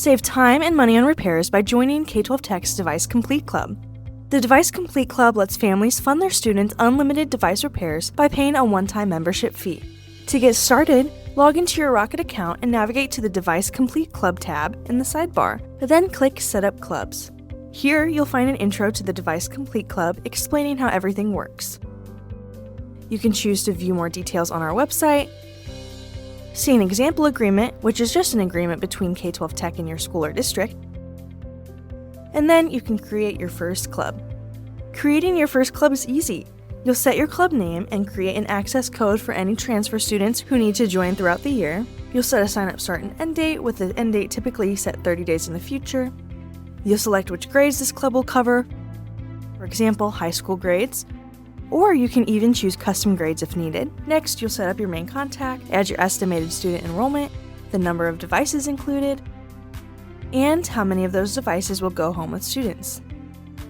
Save time and money on repairs by joining K-12 Tech's Device Complete Club. The Device Complete Club lets families fund their students' unlimited device repairs by paying a one-time membership fee. To get started, log into your Rocket account and navigate to the Device Complete Club tab in the sidebar, then click Set Up Clubs. Here, you'll find an intro to the Device Complete Club explaining how everything works. You can choose to view more details on our website, see an example agreement, which is just an agreement between K-12 Tech and your school or district, and then you can create your first club. Creating your first club is easy. You'll set your club name and create an access code for any transfer students who need to join throughout the year. You'll set a sign-up start and end date, with the end date typically set 30 days in the future. You'll select which grades this club will cover, for example, high school grades, or you can even choose custom grades if needed. Next, you'll set up your main contact, add your estimated student enrollment, the number of devices included, and how many of those devices will go home with students.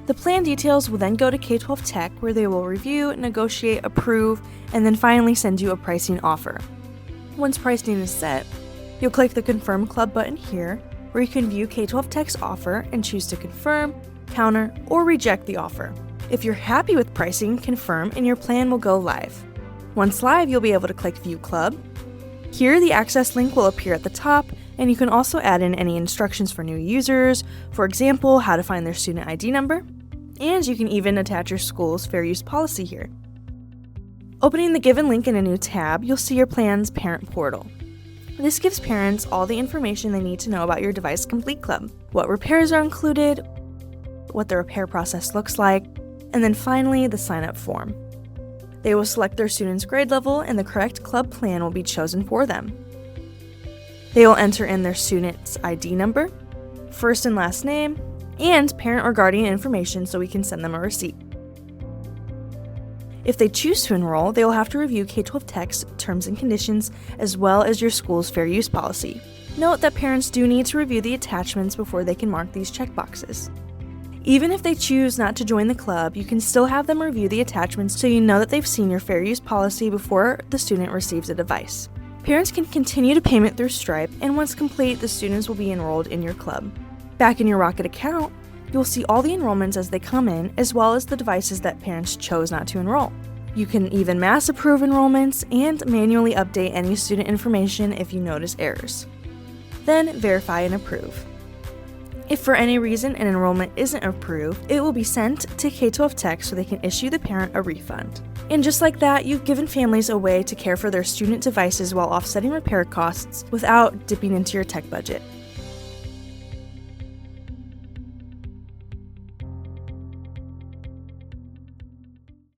The plan details will then go to K-12 Tech, where they will review, negotiate, approve, and then finally send you a pricing offer. Once pricing is set, you'll click the Confirm Club button here, where you can view K-12 Tech's offer and choose to confirm, counter, or reject the offer. If you're happy with pricing, confirm, and your plan will go live. Once live, you'll be able to click View Club. Here, the access link will appear at the top, and you can also add in any instructions for new users, for example, how to find their student ID number, and you can even attach your school's fair use policy here. Opening the given link in a new tab, you'll see your plan's parent portal. This gives parents all the information they need to know about your Device Complete Club, what repairs are included, what the repair process looks like, and then finally the sign-up form. They will select their student's grade level and the correct club plan will be chosen for them. They will enter in their student's ID number, first and last name, and parent or guardian information so we can send them a receipt. If they choose to enroll, they will have to review K-12 Tech's terms and conditions as well as your school's fair use policy. Note that parents do need to review the attachments before they can mark these checkboxes. Even if they choose not to join the club, you can still have them review the attachments so you know that they've seen your fair use policy before the student receives a device. Parents can continue to payment through Stripe, and once complete, the students will be enrolled in your club. Back in your Rocket account, you'll see all the enrollments as they come in, as well as the devices that parents chose not to enroll. You can even mass approve enrollments and manually update any student information if you notice errors. Then verify and approve. If for any reason an enrollment isn't approved, it will be sent to K-12 Tech so they can issue the parent a refund. And just like that, you've given families a way to care for their student devices while offsetting repair costs without dipping into your tech budget.